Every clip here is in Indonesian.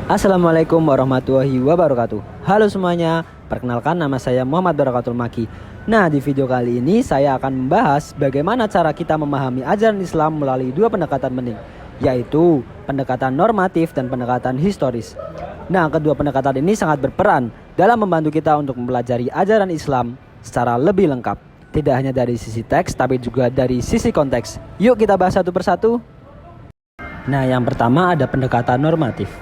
Assalamualaikum warahmatullahi wabarakatuh. Halo semuanya, perkenalkan nama saya Muhammad Barakatul Maki. Nah, di video kali ini saya akan membahas bagaimana cara kita memahami ajaran Islam melalui dua pendekatan penting, yaitu pendekatan normatif dan pendekatan historis. Nah, kedua pendekatan ini sangat berperan dalam membantu kita untuk mempelajari ajaran Islam secara lebih lengkap. Tidak hanya dari sisi teks, tapi juga dari sisi konteks. Yuk kita bahas satu persatu. Nah, yang pertama ada pendekatan normatif.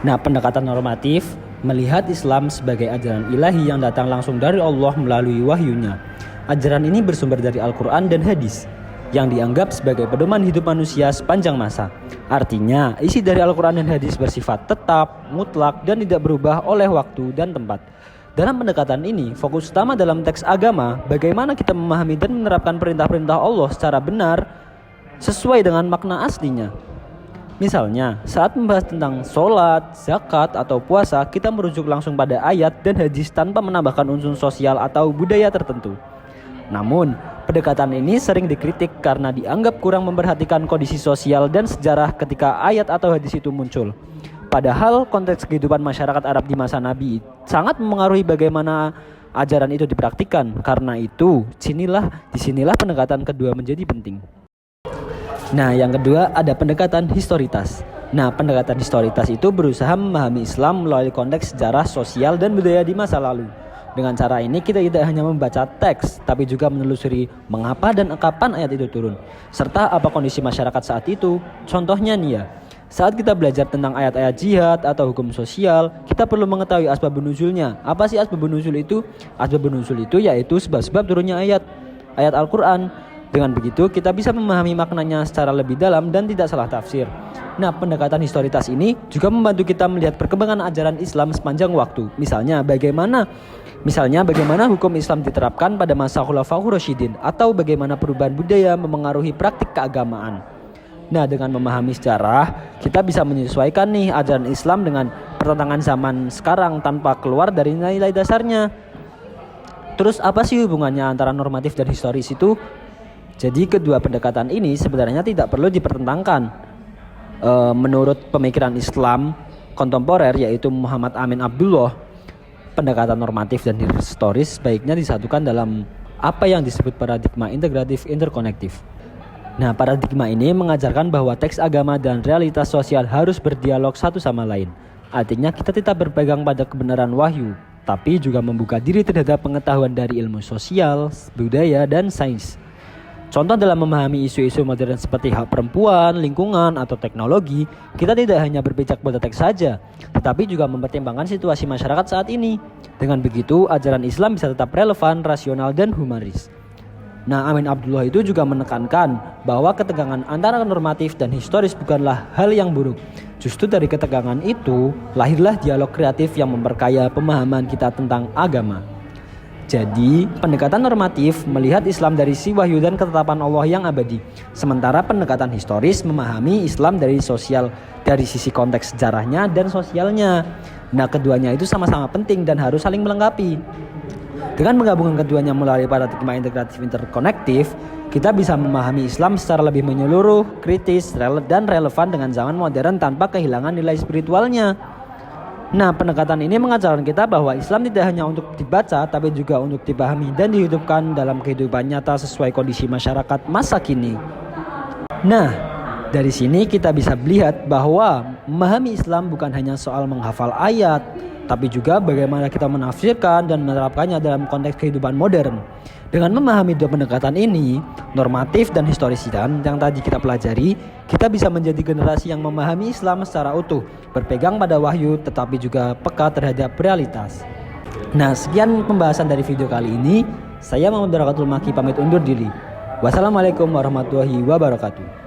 Nah, pendekatan normatif melihat Islam sebagai ajaran ilahi yang datang langsung dari Allah melalui wahyunya. Ajaran ini bersumber dari Al-Quran dan hadis yang dianggap sebagai pedoman hidup manusia sepanjang masa. Artinya, isi dari Al-Quran dan hadis bersifat tetap, mutlak, dan tidak berubah oleh waktu dan tempat. Dalam pendekatan ini, fokus utama dalam teks agama, bagaimana kita memahami dan menerapkan perintah-perintah Allah secara benar sesuai dengan makna aslinya. Misalnya, saat membahas tentang sholat, zakat, atau puasa, kita merujuk langsung pada ayat dan hadis tanpa menambahkan unsur sosial atau budaya tertentu. Namun, pendekatan ini sering dikritik karena dianggap kurang memperhatikan kondisi sosial dan sejarah ketika ayat atau hadis itu muncul. Padahal konteks kehidupan masyarakat Arab di masa Nabi sangat memengaruhi bagaimana ajaran itu dipraktikkan. Karena itu, disinilah pendekatan kedua menjadi penting. Nah, yang kedua ada pendekatan historitas. Nah, pendekatan historitas itu berusaha memahami Islam melalui konteks sejarah, sosial, dan budaya di masa lalu. Dengan cara ini kita tidak hanya membaca teks, tapi juga menelusuri mengapa dan kapan ayat itu turun, serta apa kondisi masyarakat saat itu. Contohnya nih ya, saat kita belajar tentang ayat-ayat jihad atau hukum sosial, kita perlu mengetahui asbabun nuzulnya. Apa sih asbabun nuzul itu? Asbabun nuzul itu yaitu sebab-sebab turunnya ayat Al-Quran. Dengan begitu, kita bisa memahami maknanya secara lebih dalam dan tidak salah tafsir. Nah, pendekatan historitas ini juga membantu kita melihat perkembangan ajaran Islam sepanjang waktu. Misalnya bagaimana hukum Islam diterapkan pada masa Khulafaur Rasyidin, atau bagaimana perubahan budaya memengaruhi praktik keagamaan. Nah, dengan memahami sejarah, kita bisa menyesuaikan nih ajaran Islam dengan pertentangan zaman sekarang tanpa keluar dari nilai dasarnya. Terus apa sih hubungannya antara normatif dan historis itu? Jadi kedua pendekatan ini sebenarnya tidak perlu dipertentangkan. Menurut pemikiran Islam kontemporer yaitu Muhammad Amin Abdullah, pendekatan normatif dan historis baiknya disatukan dalam apa yang disebut paradigma integratif interkonektif. Nah, paradigma ini mengajarkan bahwa teks agama dan realitas sosial harus berdialog satu sama lain. Artinya kita tetap berpegang pada kebenaran wahyu, tapi juga membuka diri terhadap pengetahuan dari ilmu sosial, budaya, dan sains. Contoh dalam memahami isu-isu modern seperti hak perempuan, lingkungan, atau teknologi, kita tidak hanya berpijak pada teks saja, tetapi juga mempertimbangkan situasi masyarakat saat ini. Dengan begitu, ajaran Islam bisa tetap relevan, rasional, dan humanis. Nah, Amin Abdullah itu juga menekankan bahwa ketegangan antara normatif dan historis bukanlah hal yang buruk. Justru dari ketegangan itu, lahirlah dialog kreatif yang memperkaya pemahaman kita tentang agama. Jadi, pendekatan normatif melihat Islam dari sisi wahyu dan ketetapan Allah yang abadi. Sementara pendekatan historis memahami Islam dari sisi konteks sejarahnya dan sosialnya. Nah, keduanya itu sama-sama penting dan harus saling melengkapi. Dengan menggabungkan keduanya melalui paradigma integratif interkonektif, kita bisa memahami Islam secara lebih menyeluruh, kritis, dan relevan dengan zaman modern tanpa kehilangan nilai spiritualnya. Nah, pendekatan ini mengajarkan kita bahwa Islam tidak hanya untuk dibaca, tapi juga untuk dipahami dan dihidupkan dalam kehidupan nyata sesuai kondisi masyarakat masa kini. Nah, dari sini kita bisa melihat bahwa memahami Islam bukan hanya soal menghafal ayat, tapi juga bagaimana kita menafsirkan dan menerapkannya dalam konteks kehidupan modern. Dengan memahami dua pendekatan ini, normatif dan historisitan yang tadi kita pelajari, kita bisa menjadi generasi yang memahami Islam secara utuh, berpegang pada wahyu tetapi juga peka terhadap realitas. Nah, sekian pembahasan dari video kali ini. Saya Muhammad Barakatul Maki pamit undur diri. Wassalamualaikum warahmatullahi wabarakatuh.